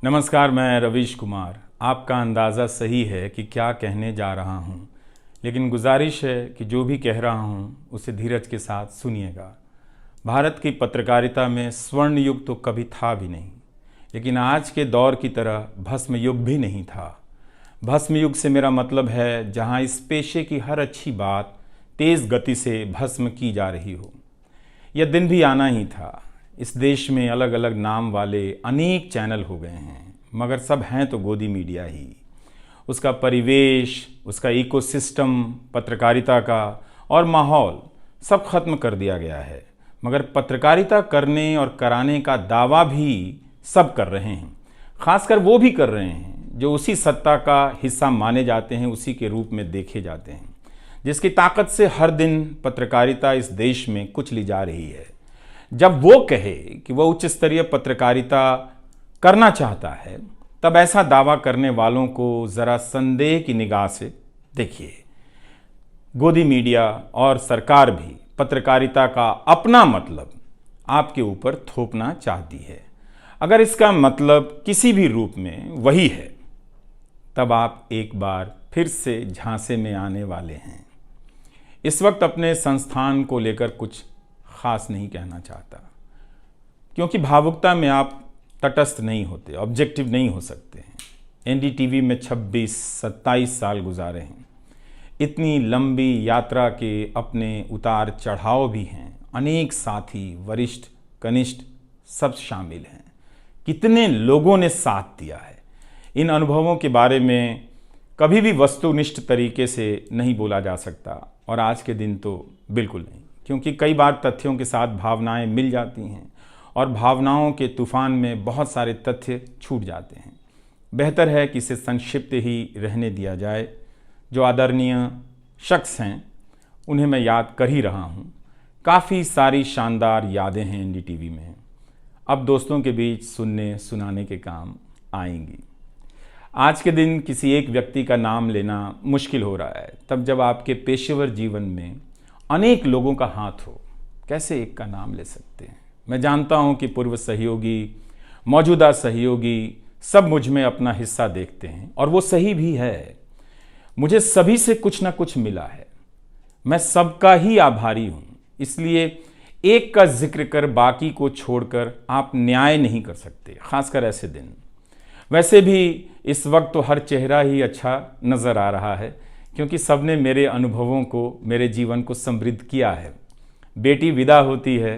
नमस्कार, मैं रवीश कुमार। आपका अंदाज़ा सही है कि क्या कहने जा रहा हूँ, लेकिन गुजारिश है कि जो भी कह रहा हूँ उसे धीरज के साथ सुनिएगा। भारत की पत्रकारिता में स्वर्ण युग तो कभी था भी नहीं, लेकिन आज के दौर की तरह भस्म युग भी नहीं था। भस्म युग से मेरा मतलब है जहाँ इस पेशे की हर अच्छी बात तेज़ गति से भस्म की जा रही हो। यह दिन भी आना ही था। इस देश में अलग अलग नाम वाले अनेक चैनल हो गए हैं, मगर सब हैं तो गोदी मीडिया ही। उसका परिवेश, उसका इकोसिस्टम, पत्रकारिता का और माहौल सब खत्म कर दिया गया है। मगर पत्रकारिता करने और कराने का दावा भी सब कर रहे हैं। खासकर वो भी कर रहे हैं जो उसी सत्ता का हिस्सा माने जाते हैं, उसी के रूप में देखे जाते हैं, जिसकी ताकत से हर दिन पत्रकारिता इस देश में कुचली जा रही है। जब वो कहे कि वह उच्च स्तरीय पत्रकारिता करना चाहता है, तब ऐसा दावा करने वालों को ज़रा संदेह की निगाह से देखिए। गोदी मीडिया और सरकार भी पत्रकारिता का अपना मतलब आपके ऊपर थोपना चाहती है। अगर इसका मतलब किसी भी रूप में वही है, तब आप एक बार फिर से झांसे में आने वाले हैं। इस वक्त अपने संस्थान को लेकर कुछ खास नहीं कहना चाहता, क्योंकि भावुकता में आप तटस्थ नहीं होते, ऑब्जेक्टिव नहीं हो सकते हैं। एनडीटीवी में 26-27 साल गुजारे हैं। इतनी लंबी यात्रा के अपने उतार चढ़ाव भी हैं। अनेक साथी, वरिष्ठ, कनिष्ठ सब शामिल हैं। कितने लोगों ने साथ दिया है। इन अनुभवों के बारे में कभी भी वस्तुनिष्ठ तरीके से नहीं बोला जा सकता, और आज के दिन तो बिल्कुल नहीं, क्योंकि कई बार तथ्यों के साथ भावनाएं मिल जाती हैं और भावनाओं के तूफान में बहुत सारे तथ्य छूट जाते हैं। बेहतर है कि इसे संक्षिप्त ही रहने दिया जाए। जो आदरणीय शख्स हैं उन्हें मैं याद कर ही रहा हूँ। काफ़ी सारी शानदार यादें हैं एनडीटीवी में, अब दोस्तों के बीच सुनने सुनाने के काम आएंगी। आज के दिन किसी एक व्यक्ति का नाम लेना मुश्किल हो रहा है, तब जब आपके पेशेवर जीवन में अनेक लोगों का हाथ हो। कैसे एक का नाम ले सकते हैं? मैं जानता हूं कि पूर्व सहयोगी, मौजूदा सहयोगी सब मुझ में अपना हिस्सा देखते हैं, और वो सही भी है। मुझे सभी से कुछ ना कुछ मिला है। मैं सबका ही आभारी हूं। इसलिए एक का जिक्र कर बाकी को छोड़कर आप न्याय नहीं कर सकते, खासकर ऐसे दिन। वैसे भी इस वक्त तो हर चेहरा ही अच्छा नज़र आ रहा है, क्योंकि सबने मेरे अनुभवों को, मेरे जीवन को समृद्ध किया है। बेटी विदा होती है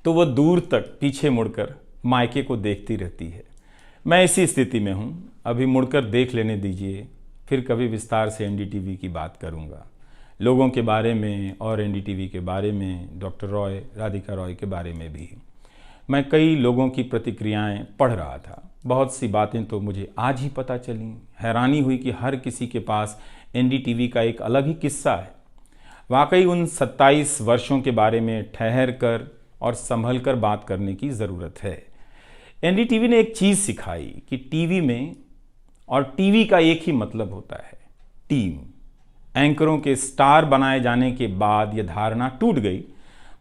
तो वो दूर तक पीछे मुड़कर मायके को देखती रहती है। मैं इसी स्थिति में हूँ। अभी मुड़कर देख लेने दीजिए, फिर कभी विस्तार से एनडीटीवी की बात करूँगा, लोगों के बारे में और एनडीटीवी के बारे में, डॉक्टर रॉय, राधिका रॉय के बारे में भी। मैं कई लोगों की प्रतिक्रियाएं पढ़ रहा था। बहुत सी बातें तो मुझे आज ही पता चली। हैरानी हुई कि हर किसी के पास एनडीटीवी का एक अलग ही किस्सा है। वाकई उन 27 वर्षों के बारे में ठहर कर और संभल कर बात करने की ज़रूरत है। एनडीटीवी ने एक चीज़ सिखाई कि टीवी में और टीवी का एक ही मतलब होता है, टीम। एंकरों के स्टार बनाए जाने के बाद यह धारणा टूट गई,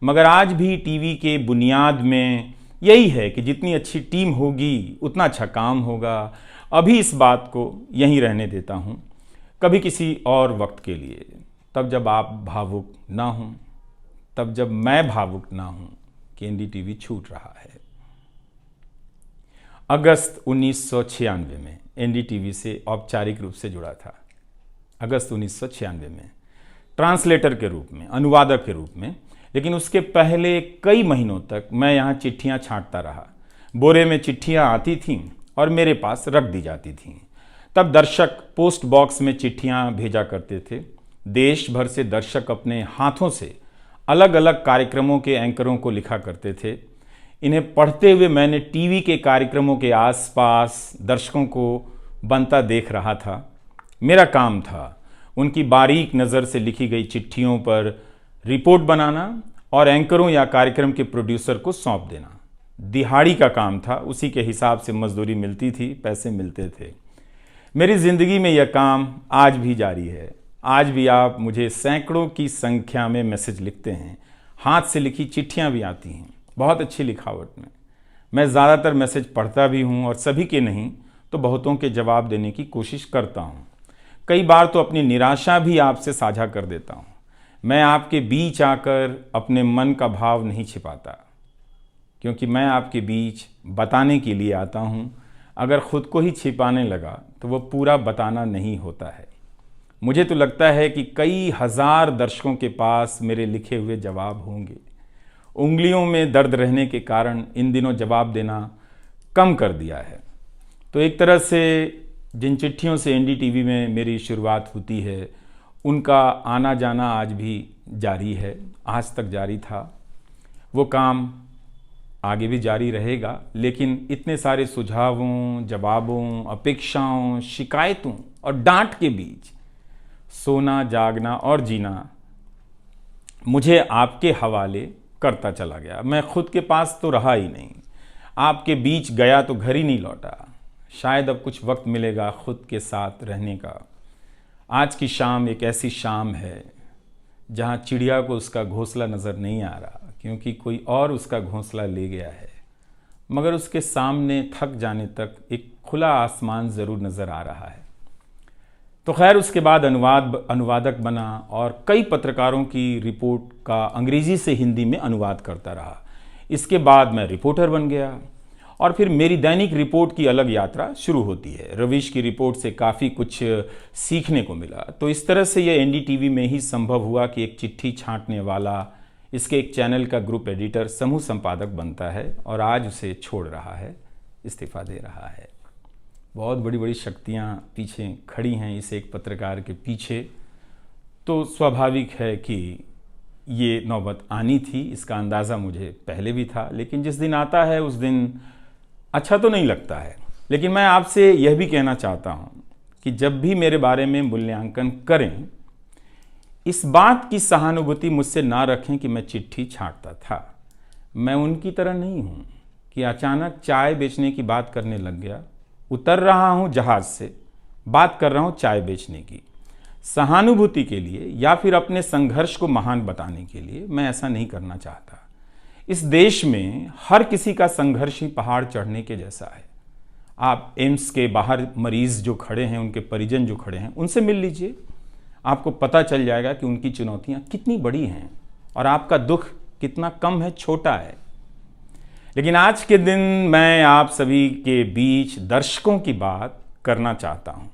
मगर आज भी टीवी के बुनियाद में यही है कि जितनी अच्छी टीम होगी उतना अच्छा काम होगा। अभी इस बात को यहीं रहने देता हूँ, कभी किसी और वक्त के लिए, तब जब आप भावुक ना हों, तब जब मैं भावुक ना हूँ कि एनडीटीवी छूट रहा है। अगस्त 1996 में एनडीटीवी से औपचारिक रूप से जुड़ा था। अगस्त 1996 में ट्रांसलेटर के रूप में, अनुवादक के रूप में। लेकिन उसके पहले कई महीनों तक मैं यहाँ चिट्ठियाँ छांटता रहा। बोरे में चिट्ठियाँ आती थीं और मेरे पास रख दी जाती थीं। तब दर्शक पोस्ट बॉक्स में चिट्ठियाँ भेजा करते थे। देश भर से दर्शक अपने हाथों से अलग अलग कार्यक्रमों के एंकरों को लिखा करते थे। इन्हें पढ़ते हुए मैंने टीवी के कार्यक्रमों के आसपास दर्शकों को बनता देख रहा था। मेरा काम था उनकी बारीक नज़र से लिखी गई चिट्ठियों पर रिपोर्ट बनाना और एंकरों या कार्यक्रम के प्रोड्यूसर को सौंप देना। दिहाड़ी का काम था, उसी के हिसाब से मजदूरी मिलती थी, पैसे मिलते थे। मेरी ज़िंदगी में यह काम आज भी जारी है। आज भी आप मुझे सैकड़ों की संख्या में मैसेज लिखते हैं, हाथ से लिखी चिट्ठियां भी आती हैं, बहुत अच्छी लिखावट में। मैं ज़्यादातर मैसेज पढ़ता भी हूँ और सभी के नहीं तो बहुतों के जवाब देने की कोशिश करता हूँ। कई बार तो अपनी निराशा भी आपसे साझा कर देता हूँ। मैं आपके बीच आकर अपने मन का भाव नहीं छिपाता, क्योंकि मैं आपके बीच बताने के लिए आता हूँ। अगर खुद को ही छिपाने लगा तो वो पूरा बताना नहीं होता है। मुझे तो लगता है कि कई हजार दर्शकों के पास मेरे लिखे हुए जवाब होंगे। उंगलियों में दर्द रहने के कारण इन दिनों जवाब देना कम कर दिया है। तो एक तरह से जिन चिट्ठियों से एनडीटीवी में मेरी शुरुआत होती है, उनका आना जाना आज भी जारी है, आज तक जारी था। वो काम आगे भी जारी रहेगा, लेकिन इतने सारे सुझावों, जवाबों, अपेक्षाओं, शिकायतों और डांट के बीच सोना, जागना और जीना मुझे आपके हवाले करता चला गया। मैं खुद के पास तो रहा ही नहीं, आपके बीच गया तो घर ही नहीं लौटा। शायद अब कुछ वक्त मिलेगा खुद के साथ रहने का। आज की शाम एक ऐसी शाम है जहां चिड़िया को उसका घोंसला नज़र नहीं आ रहा, क्योंकि कोई और उसका घोंसला ले गया है, मगर उसके सामने थक जाने तक एक खुला आसमान ज़रूर नज़र आ रहा है। तो खैर, उसके बाद अनुवादक बना और कई पत्रकारों की रिपोर्ट का अंग्रेज़ी से हिंदी में अनुवाद करता रहा। इसके बाद मैं रिपोर्टर बन गया और फिर मेरी दैनिक रिपोर्ट की अलग यात्रा शुरू होती है। रवीश की रिपोर्ट से काफ़ी कुछ सीखने को मिला। तो इस तरह से ये एनडीटीवी में ही संभव हुआ कि एक चिट्ठी छांटने वाला इसके एक चैनल का ग्रुप एडिटर समूह संपादक बनता है और आज उसे छोड़ रहा है, इस्तीफा दे रहा है। बहुत बड़ी बड़ी शक्तियाँ पीछे खड़ी हैं इस एक पत्रकार के पीछे। तो स्वाभाविक है कि ये नौबत आनी थी, इसका अंदाज़ा मुझे पहले भी था, लेकिन जिस दिन आता है उस दिन अच्छा तो नहीं लगता है। लेकिन मैं आपसे यह भी कहना चाहता हूँ कि जब भी मेरे बारे में मूल्यांकन करें, इस बात की सहानुभूति मुझसे ना रखें कि मैं चिट्ठी छांटता था। मैं उनकी तरह नहीं हूँ कि अचानक चाय बेचने की बात करने लग गया। उतर रहा हूँ जहाज़ से, बात कर रहा हूँ चाय बेचने की। सहानुभूति के लिए या फिर अपने संघर्ष को महान बताने के लिए मैं ऐसा नहीं करना चाहता। इस देश में हर किसी का संघर्ष ही पहाड़ चढ़ने के जैसा है। आप एम्स के बाहर मरीज जो खड़े हैं, उनके परिजन जो खड़े हैं, उनसे मिल लीजिए। आपको पता चल जाएगा कि उनकी चुनौतियां कितनी बड़ी हैं और आपका दुख कितना कम है, छोटा है। लेकिन आज के दिन मैं आप सभी के बीच दर्शकों की बात करना चाहता हूं।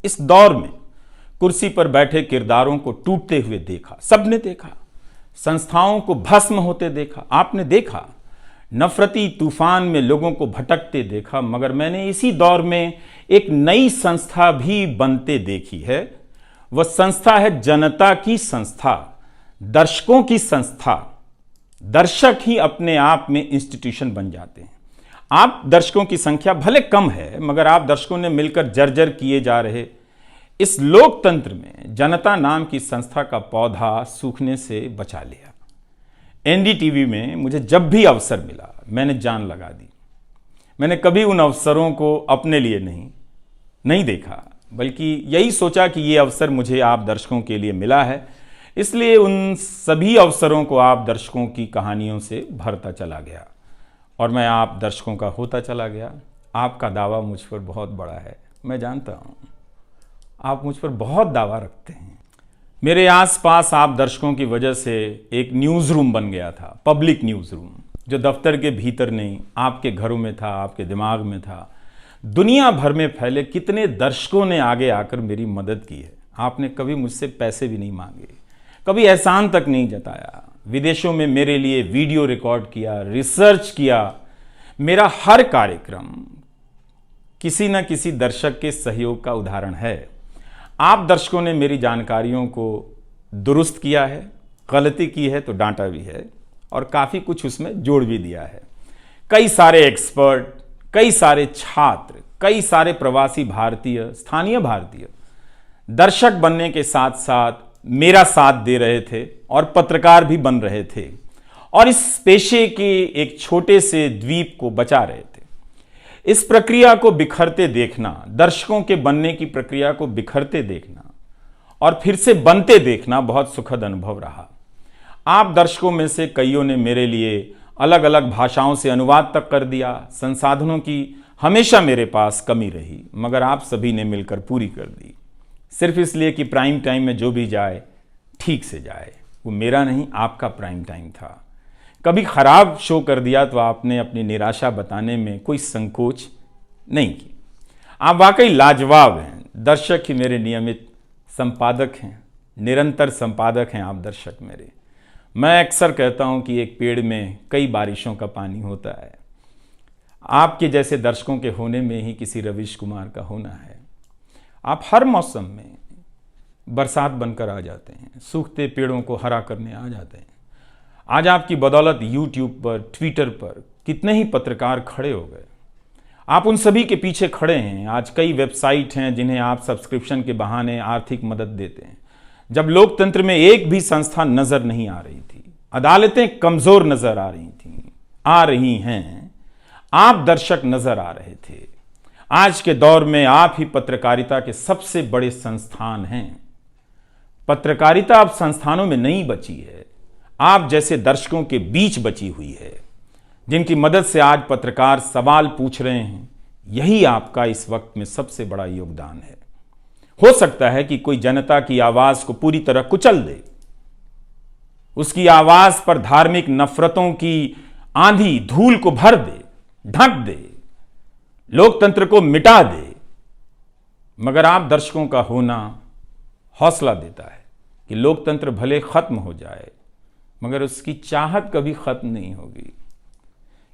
इस दौर में कुर्सी पर बैठे किरदारों को टूटते हुए देखा, सबने देखा। संस्थाओं को भस्म होते देखा, आपने देखा। नफरती तूफान में लोगों को भटकते देखा, मगर मैंने इसी दौर में एक नई संस्था भी बनते देखी है। वह संस्था है जनता की संस्था, दर्शकों की संस्था। दर्शक ही अपने आप में इंस्टीट्यूशन बन जाते हैं। आप दर्शकों की संख्या भले कम है, मगर आप दर्शकों ने मिलकर जर्जर किए जा रहे इस लोकतंत्र में जनता नाम की संस्था का पौधा सूखने से बचा लिया। एनडीटीवी में मुझे जब भी अवसर मिला, मैंने जान लगा दी। मैंने कभी उन अवसरों को अपने लिए नहीं देखा, बल्कि यही सोचा कि ये अवसर मुझे आप दर्शकों के लिए मिला है, इसलिए उन सभी अवसरों को आप दर्शकों की कहानियों से भरता चला गया और मैं आप दर्शकों का होता चला गया। आपका दावा मुझ पर बहुत बड़ा है, मैं जानता हूँ। आप मुझ पर बहुत दावा रखते हैं। मेरे आसपास आप दर्शकों की वजह से एक न्यूज़ रूम बन गया था, पब्लिक न्यूज़ रूम, जो दफ्तर के भीतर नहीं, आपके घरों में था, आपके दिमाग में था। दुनिया भर में फैले कितने दर्शकों ने आगे आकर मेरी मदद की है। आपने कभी मुझसे पैसे भी नहीं मांगे, कभी एहसान तक नहीं जताया। विदेशों में मेरे लिए वीडियो रिकॉर्ड किया, रिसर्च किया। मेरा हर कार्यक्रम किसी न किसी दर्शक के सहयोग का उदाहरण है। आप दर्शकों ने मेरी जानकारियों को दुरुस्त किया है, गलती की है तो डांटा भी है और काफ़ी कुछ उसमें जोड़ भी दिया है। कई सारे एक्सपर्ट, कई सारे छात्र, कई सारे प्रवासी भारतीय, स्थानीय भारतीय दर्शक बनने के साथ साथ मेरा साथ दे रहे थे और पत्रकार भी बन रहे थे और इस पेशे के एक छोटे से द्वीप को बचा रहे थे। इस प्रक्रिया को बिखरते देखना, दर्शकों के बनने की प्रक्रिया को बिखरते देखना और फिर से बनते देखना बहुत सुखद अनुभव रहा। आप दर्शकों में से कईयों ने मेरे लिए अलग अलग भाषाओं से अनुवाद तक कर दिया। संसाधनों की हमेशा मेरे पास कमी रही, मगर आप सभी ने मिलकर पूरी कर दी, सिर्फ इसलिए कि प्राइम टाइम में जो भी जाए ठीक से जाए। वो मेरा नहीं, आपका प्राइम टाइम था। कभी खराब शो कर दिया तो आपने अपनी निराशा बताने में कोई संकोच नहीं की। आप वाकई लाजवाब हैं। दर्शक ही मेरे नियमित संपादक हैं, निरंतर संपादक हैं आप दर्शक मेरे। मैं अक्सर कहता हूं कि एक पेड़ में कई बारिशों का पानी होता है। आपके जैसे दर्शकों के होने में ही किसी रवीश कुमार का होना है। आप हर मौसम में बरसात बनकर आ जाते हैं, सूखते पेड़ों को हरा करने आ जाते हैं। आज आपकी बदौलत यूट्यूब पर, ट्विटर पर कितने ही पत्रकार खड़े हो गए। आप उन सभी के पीछे खड़े हैं। आज कई वेबसाइट हैं जिन्हें आप सब्सक्रिप्शन के बहाने आर्थिक मदद देते हैं। जब लोकतंत्र में एक भी संस्था नजर नहीं आ रही थी, अदालतें कमजोर नजर आ रही थी, आ रही हैं, आप दर्शक नजर आ रहे थे। आज के दौर में आप ही पत्रकारिता के सबसे बड़े संस्थान हैं। पत्रकारिता अब संस्थानों में नहीं बची है, आप जैसे दर्शकों के बीच बची हुई है, जिनकी मदद से आज पत्रकार सवाल पूछ रहे हैं। यही आपका इस वक्त में सबसे बड़ा योगदान है। हो सकता है कि कोई जनता की आवाज को पूरी तरह कुचल दे, उसकी आवाज पर धार्मिक नफरतों की आंधी धूल को भर दे, ढक दे, लोकतंत्र को मिटा दे, मगर आप दर्शकों का होना हौसला देता है कि लोकतंत्र भले खत्म हो जाए, मगर उसकी चाहत कभी खत्म नहीं होगी,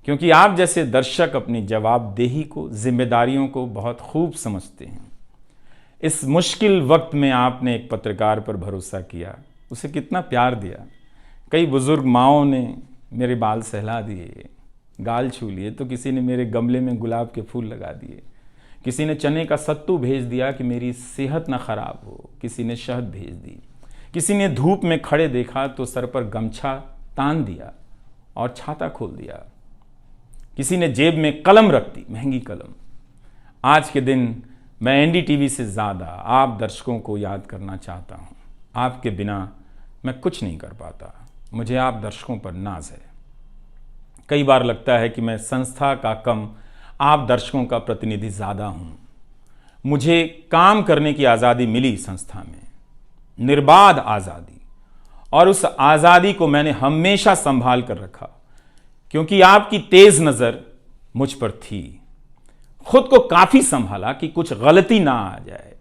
क्योंकि आप जैसे दर्शक अपनी जवाबदेही को, जिम्मेदारियों को बहुत खूब समझते हैं। इस मुश्किल वक्त में आपने एक पत्रकार पर भरोसा किया, उसे कितना प्यार दिया। कई बुजुर्ग माँओं ने मेरे बाल सहला दिए, गाल छू लिए, तो किसी ने मेरे गमले में गुलाब के फूल लगा दिए, किसी ने चने का सत्तू भेज दिया कि मेरी सेहत ना खराब हो, किसी ने शहद भेज दी, किसी ने धूप में खड़े देखा तो सर पर गमछा तान दिया और छाता खोल दिया, किसी ने जेब में कलम रख दी, महंगी कलम। आज के दिन मैं एनडीटीवी से ज़्यादा आप दर्शकों को याद करना चाहता हूँ। आपके बिना मैं कुछ नहीं कर पाता। मुझे आप दर्शकों पर नाज है। कई बार लगता है कि मैं संस्था का कम, आप दर्शकों का प्रतिनिधि ज़्यादा हूँ। मुझे काम करने की आज़ादी मिली संस्था में, निर्बाध आज़ादी, और उस आज़ादी को मैंने हमेशा संभाल कर रखा, क्योंकि आपकी तेज नज़र मुझ पर थी। खुद को काफी संभाला कि कुछ गलती ना आ जाए,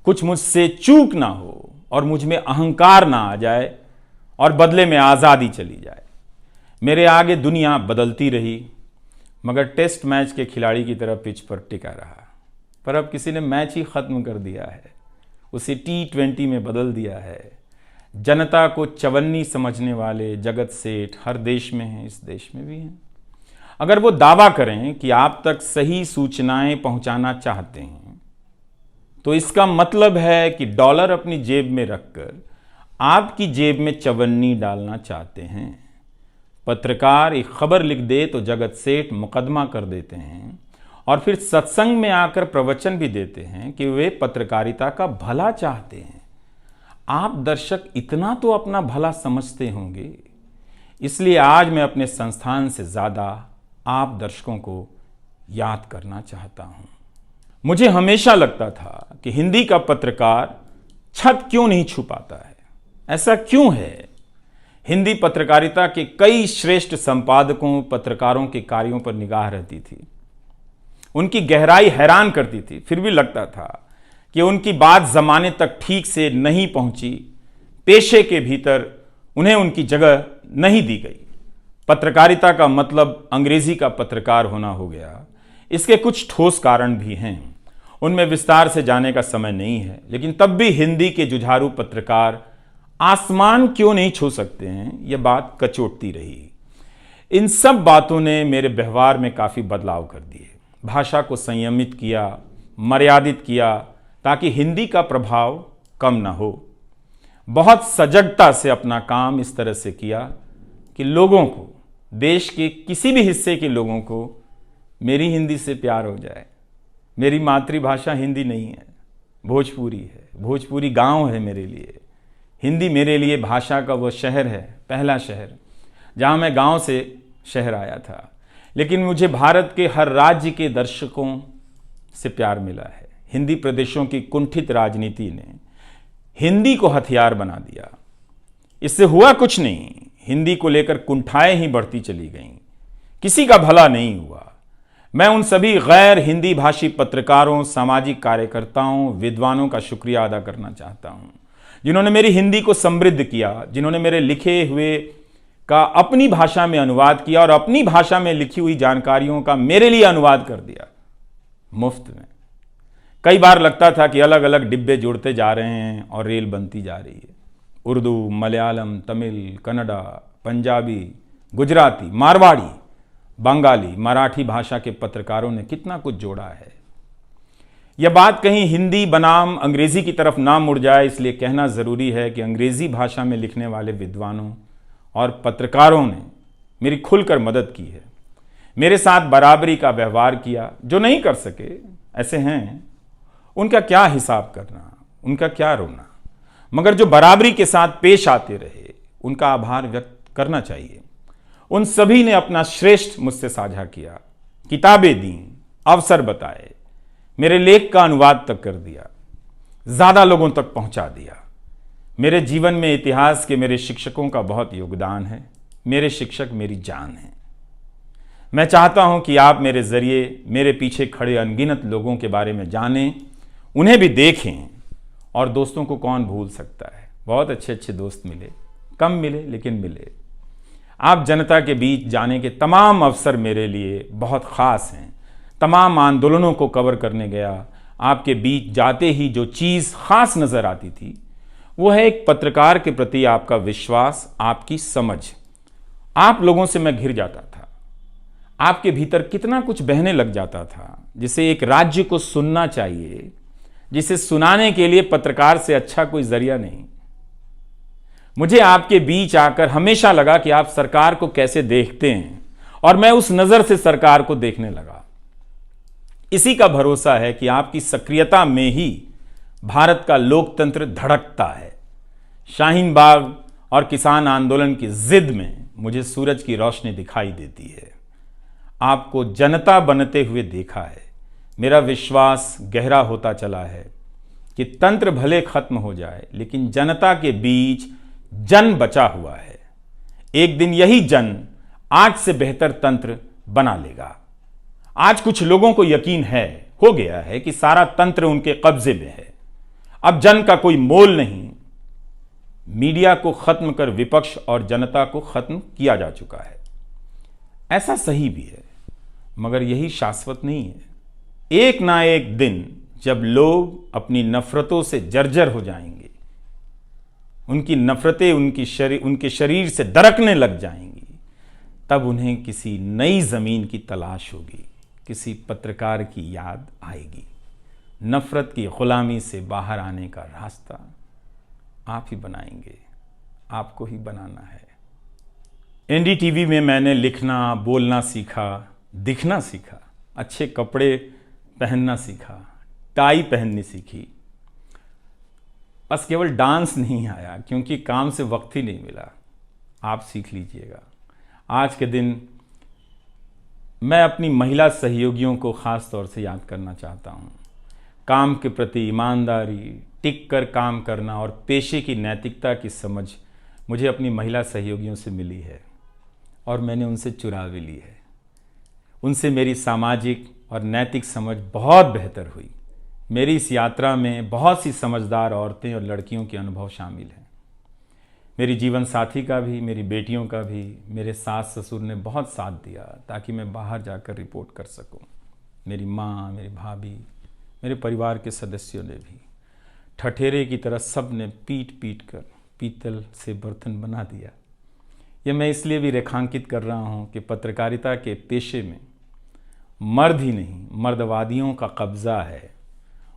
कुछ मुझसे चूक ना हो और मुझ में अहंकार ना आ जाए और बदले में आज़ादी चली जाए। मेरे आगे दुनिया बदलती रही, मगर टेस्ट मैच के खिलाड़ी की तरह पिच पर टिका रहा। पर अब किसी ने मैच ही खत्म कर दिया है, उसे T20 में बदल दिया है। जनता को चवन्नी समझने वाले जगत सेठ हर देश में हैं, इस देश में भी हैं। अगर वो दावा करें कि आप तक सही सूचनाएं पहुंचाना चाहते हैं, तो इसका मतलब है कि डॉलर अपनी जेब में रखकर आपकी जेब में चवन्नी डालना चाहते हैं। पत्रकार एक खबर लिख दे तो जगत सेठ मुकदमा कर देते हैं और फिर सत्संग में आकर प्रवचन भी देते हैं कि वे पत्रकारिता का भला चाहते हैं। आप दर्शक इतना तो अपना भला समझते होंगे। इसलिए आज मैं अपने संस्थान से ज़्यादा आप दर्शकों को याद करना चाहता हूं। मुझे हमेशा लगता था कि हिंदी का पत्रकार छत क्यों नहीं छू पाता है। ऐसा क्यों है? हिंदी पत्रकारिता के कई श्रेष्ठ संपादकों, पत्रकारों के कार्यों पर निगाह रहती थी। उनकी गहराई हैरान करती थी, फिर भी लगता था कि उनकी बात जमाने तक ठीक से नहीं पहुंची, पेशे के भीतर उन्हें उनकी जगह नहीं दी गई। पत्रकारिता का मतलब अंग्रेजी का पत्रकार होना हो गया। इसके कुछ ठोस कारण भी हैं, उनमें विस्तार से जाने का समय नहीं है, लेकिन तब भी हिंदी के जुझारू पत्रकार आसमान क्यों नहीं छू सकते हैं, यह बात कचोटती रही। इन सब बातों ने मेरे व्यवहार में काफ़ी बदलाव कर दिए। भाषा को संयमित किया, मर्यादित किया, ताकि हिंदी का प्रभाव कम ना हो। बहुत सजगता से अपना काम इस तरह से किया कि लोगों को, देश के किसी भी हिस्से के लोगों को मेरी हिंदी से प्यार हो जाए। मेरी मातृभाषा हिंदी नहीं है, भोजपुरी है। भोजपुरी गांव है मेरे लिए। हिंदी मेरे लिए भाषा का वो शहर है, पहला शहर, जहां मैं गांव से शहर आया था, लेकिन मुझे भारत के हर राज्य के दर्शकों से प्यार मिला है। हिंदी प्रदेशों की कुंठित राजनीति ने हिंदी को हथियार बना दिया। इससे हुआ कुछ नहीं, हिंदी को लेकर कुंठाएं ही बढ़ती चली गईं, किसी का भला नहीं हुआ। मैं उन सभी गैर हिंदी भाषी पत्रकारों, सामाजिक कार्यकर्ताओं, विद्वानों का शुक्रिया अदा करना चाहता हूं, जिन्होंने मेरी हिंदी को समृद्ध किया, जिन्होंने मेरे लिखे हुए का अपनी भाषा में अनुवाद किया और अपनी भाषा में लिखी हुई जानकारियों का मेरे लिए अनुवाद कर दिया मुफ्त में। कई बार लगता था कि अलग अलग डिब्बे जुड़ते जा रहे हैं और रेल बनती जा रही है। उर्दू, मलयालम, तमिल, कन्नड़ा, पंजाबी, गुजराती, मारवाड़ी, बंगाली, मराठी भाषा के पत्रकारों ने कितना कुछ जोड़ा है। यह बात कहीं हिंदी बनाम अंग्रेजी की तरफ ना मुड़ जाए, इसलिए कहना जरूरी है कि अंग्रेजी भाषा में लिखने वाले विद्वानों और पत्रकारों ने मेरी खुलकर मदद की है, मेरे साथ बराबरी का व्यवहार किया। जो नहीं कर सके, ऐसे हैं, उनका क्या हिसाब करना, उनका क्या रोना, मगर जो बराबरी के साथ पेश आते रहे, उनका आभार व्यक्त करना चाहिए। उन सभी ने अपना श्रेष्ठ मुझसे साझा किया, किताबें दी, अवसर बताए, मेरे लेख का अनुवाद तक कर दिया, ज्यादा लोगों तक पहुंचा दिया। मेरे जीवन में इतिहास के मेरे शिक्षकों का बहुत योगदान है। मेरे शिक्षक मेरी जान है। मैं चाहता हूं कि आप मेरे जरिए मेरे पीछे खड़े अनगिनत लोगों के बारे में जानें, उन्हें भी देखें। और दोस्तों को कौन भूल सकता है, बहुत अच्छे अच्छे दोस्त मिले, कम मिले लेकिन मिले। आप जनता के बीच जाने के तमाम अवसर मेरे लिए बहुत खास हैं। तमाम आंदोलनों को कवर करने गया, आपके बीच जाते ही जो चीज़ खास नज़र आती थी वो है एक पत्रकार के प्रति आपका विश्वास, आपकी समझ। आप लोगों से मैं घिर जाता था। आपके भीतर कितना कुछ बहने लग जाता था, जिसे एक राज्य को सुनना चाहिए, जिसे सुनाने के लिए पत्रकार से अच्छा कोई जरिया नहीं। मुझे आपके बीच आकर हमेशा लगा कि आप सरकार को कैसे देखते हैं, और मैं उस नजर से सरकार को देखने लगा। इसी का भरोसा है कि आपकी सक्रियता में ही भारत का लोकतंत्र धड़कता है। शाहीन बाग और किसान आंदोलन की जिद में मुझे सूरज की रोशनी दिखाई देती है। आपको जनता बनते हुए देखा है। मेरा विश्वास गहरा होता चला है कि तंत्र भले खत्म हो जाए, लेकिन जनता के बीच जन बचा हुआ है। एक दिन यही जन आज से बेहतर तंत्र बना लेगा। आज कुछ लोगों को यकीन हो गया है कि सारा तंत्र उनके कब्जे में है। अब जन का कोई मोल नहीं। मीडिया को खत्म कर विपक्ष और जनता को खत्म किया जा चुका है। ऐसा सही भी है, मगर यही शाश्वत नहीं है। एक ना एक दिन जब लोग अपनी नफरतों से जर्जर हो जाएंगे, उनकी नफरतें उनके शरीर से दरकने लग जाएंगी, तब उन्हें किसी नई जमीन की तलाश होगी, किसी पत्रकार की याद आएगी। नफरत की गुलामी से बाहर आने का रास्ता आप ही बनाएंगे, आपको ही बनाना है। एनडीटीवी में मैंने लिखना, बोलना सीखा, दिखना सीखा, अच्छे कपड़े पहनना सीखा, टाई पहननी सीखी। बस केवल डांस नहीं आया, क्योंकि काम से वक्त ही नहीं मिला। आप सीख लीजिएगा। आज के दिन मैं अपनी महिला सहयोगियों को ख़ास तौर से याद करना चाहता हूँ। काम के प्रति ईमानदारी, टिक कर काम करना और पेशे की नैतिकता की समझ मुझे अपनी महिला सहयोगियों से मिली है, और मैंने उनसे चुरा भी ली है। उनसे मेरी सामाजिक और नैतिक समझ बहुत बेहतर हुई। मेरी इस यात्रा में बहुत सी समझदार औरतें और लड़कियों के अनुभव शामिल हैं। मेरी जीवन साथी का भी, मेरी बेटियों का भी, मेरे सास ससुर ने बहुत साथ दिया ताकि मैं बाहर जाकर रिपोर्ट कर सकूं। मेरी माँ, मेरी भाभी, मेरे परिवार के सदस्यों ने भी ठठेरे की तरह सब ने पीट पीट कर पीतल से बर्तन बना दिया। यह मैं इसलिए भी रेखांकित कर रहा हूँ कि पत्रकारिता के पेशे में मर्द ही नहीं, मर्दवादियों का कब्जा है।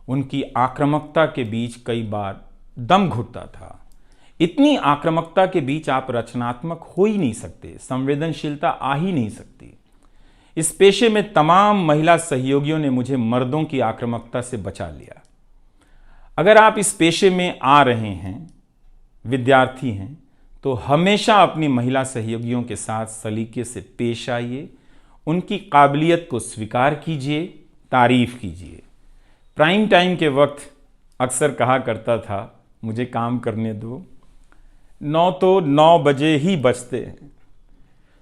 उनकी आक्रामकता के बीच कई बार दम घुटता था। इतनी आक्रामकता के बीच आप रचनात्मक हो ही नहीं सकते, संवेदनशीलता आ ही नहीं सकती। इस पेशे में तमाम महिला सहयोगियों ने मुझे मर्दों की आक्रामकता से बचा लिया। अगर आप इस पेशे में आ रहे हैं, विद्यार्थी हैं, तो हमेशा अपनी महिला सहयोगियों के साथ सलीके से पेश आइए, उनकी काबिलियत को स्वीकार कीजिए, तारीफ कीजिए। प्राइम टाइम के वक्त अक्सर कहा करता था, मुझे काम करने दो, 9 तो 9 बजे ही बजते हैं।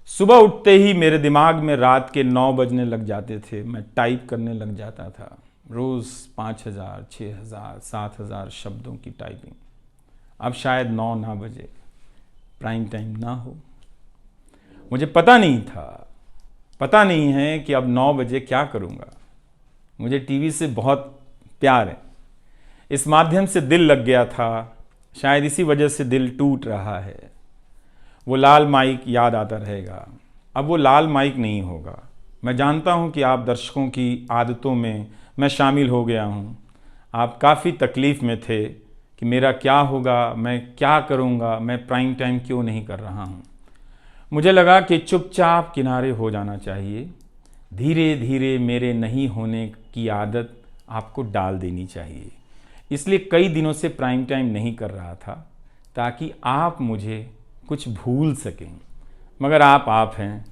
सुबह उठते ही मेरे दिमाग में रात के 9 बजने लग जाते थे। मैं टाइप करने लग जाता था, रोज़ 5000, 6000, 7000 शब्दों की टाइपिंग। अब शायद 9 ना बजे, प्राइम टाइम ना हो। मुझे पता नहीं था, पता नहीं है कि अब 9 बजे क्या करूँगा। मुझे टीवी से बहुत प्यार है, इस माध्यम से दिल लग गया था, शायद इसी वजह से दिल टूट रहा है। वो लाल माइक याद आता रहेगा, अब वो लाल माइक नहीं होगा। मैं जानता हूँ कि आप दर्शकों की आदतों में मैं शामिल हो गया हूँ। आप काफ़ी तकलीफ़ में थे कि मेरा क्या होगा, मैं क्या करूँगा, मैं प्राइम टाइम क्यों नहीं कर रहा हूँ। मुझे लगा कि चुपचाप किनारे हो जाना चाहिए। धीरे धीरे मेरे नहीं होने की आदत आपको डाल देनी चाहिए। इसलिए कई दिनों से प्राइम टाइम नहीं कर रहा था, ताकि आप मुझे कुछ भूल सकें। मगर आप हैं,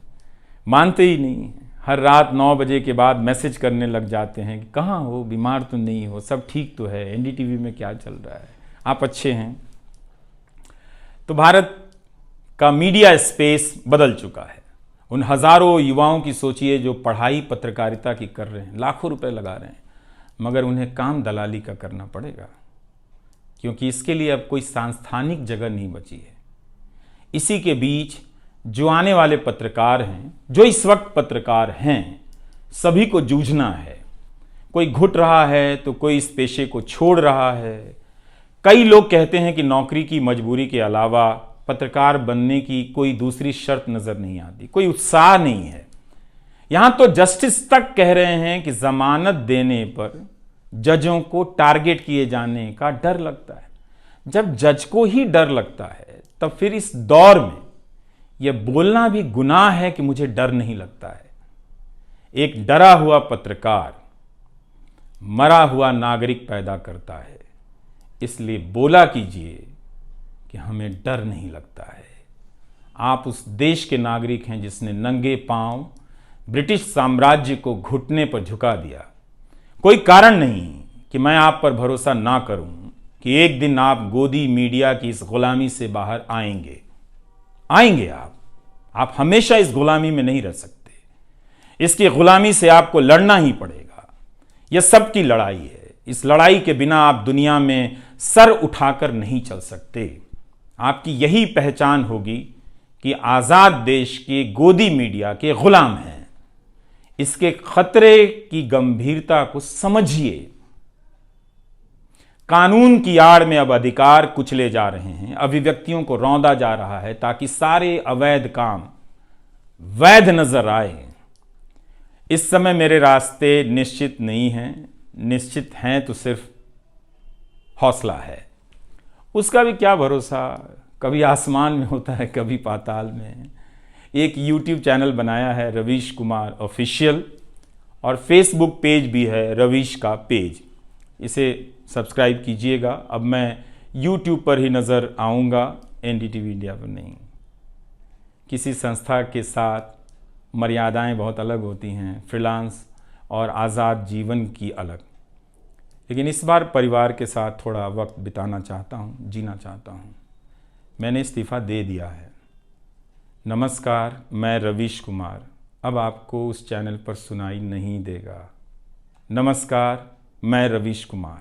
मानते ही नहीं। हर रात 9 बजे के बाद मैसेज करने लग जाते हैं कि कहाँ हो, बीमार तो नहीं हो, सब ठीक तो है, एनडीटीवी में क्या चल रहा है, आप अच्छे हैं। तो भारत का मीडिया स्पेस बदल चुका है। उन हज़ारों युवाओं की सोचिए जो पढ़ाई पत्रकारिता की कर रहे हैं, लाखों रुपए लगा रहे हैं, मगर उन्हें काम दलाली का करना पड़ेगा, क्योंकि इसके लिए अब कोई सांस्थानिक जगह नहीं बची है। इसी के बीच जो आने वाले पत्रकार हैं, जो इस वक्त पत्रकार हैं, सभी को जूझना है। कोई घुट रहा है तो कोई इस पेशे को छोड़ रहा है। कई लोग कहते हैं कि नौकरी की मजबूरी के अलावा पत्रकार बनने की कोई दूसरी शर्त नजर नहीं आती, कोई उत्साह नहीं है। यहां तो जस्टिस तक कह रहे हैं कि जमानत देने पर जजों को टारगेट किए जाने का डर लगता है। जब जज को ही डर लगता है, तब फिर इस दौर में यह बोलना भी गुनाह है कि मुझे डर नहीं लगता है। एक डरा हुआ पत्रकार मरा हुआ नागरिक पैदा करता है। इसलिए बोला कीजिए कि हमें डर नहीं लगता है। आप उस देश के नागरिक हैं जिसने नंगे पांव ब्रिटिश साम्राज्य को घुटने पर झुका दिया। कोई कारण नहीं कि मैं आप पर भरोसा ना करूं कि एक दिन आप गोदी मीडिया की इस गुलामी से बाहर आएंगे। आप हमेशा इस गुलामी में नहीं रह सकते। इसकी गुलामी से आपको लड़ना ही पड़ेगा। यह सबकी लड़ाई है। इस लड़ाई के बिना आप दुनिया में सर उठाकर नहीं चल सकते। आपकी यही पहचान होगी कि आजाद देश के गोदी मीडिया के गुलाम हैं। इसके खतरे की गंभीरता को समझिए। कानून की आड़ में अब अधिकार कुचले जा रहे हैं, अभिव्यक्तियों को रौंदा जा रहा है, ताकि सारे अवैध काम वैध नजर आए। इस समय मेरे रास्ते निश्चित नहीं हैं, निश्चित हैं तो सिर्फ हौसला है। उसका भी क्या भरोसा, कभी आसमान में होता है, कभी पाताल में। एक यूट्यूब चैनल बनाया है रवीश कुमार ऑफिशियल, और फेसबुक पेज भी है रवीश का पेज। इसे सब्सक्राइब कीजिएगा। अब मैं यूट्यूब पर ही नज़र आऊँगा, एनडीटीवी इंडिया पर नहीं। किसी संस्था के साथ मर्यादाएं बहुत अलग होती हैं, फ्रीलांस और आज़ाद जीवन की अलग। लेकिन इस बार परिवार के साथ थोड़ा वक्त बिताना चाहता हूँ, जीना चाहता हूँ। मैंने इस्तीफ़ा दे दिया है। नमस्कार, मैं रवीश कुमार अब आपको उस चैनल पर सुनाई नहीं देगा। नमस्कार, मैं रवीश कुमार।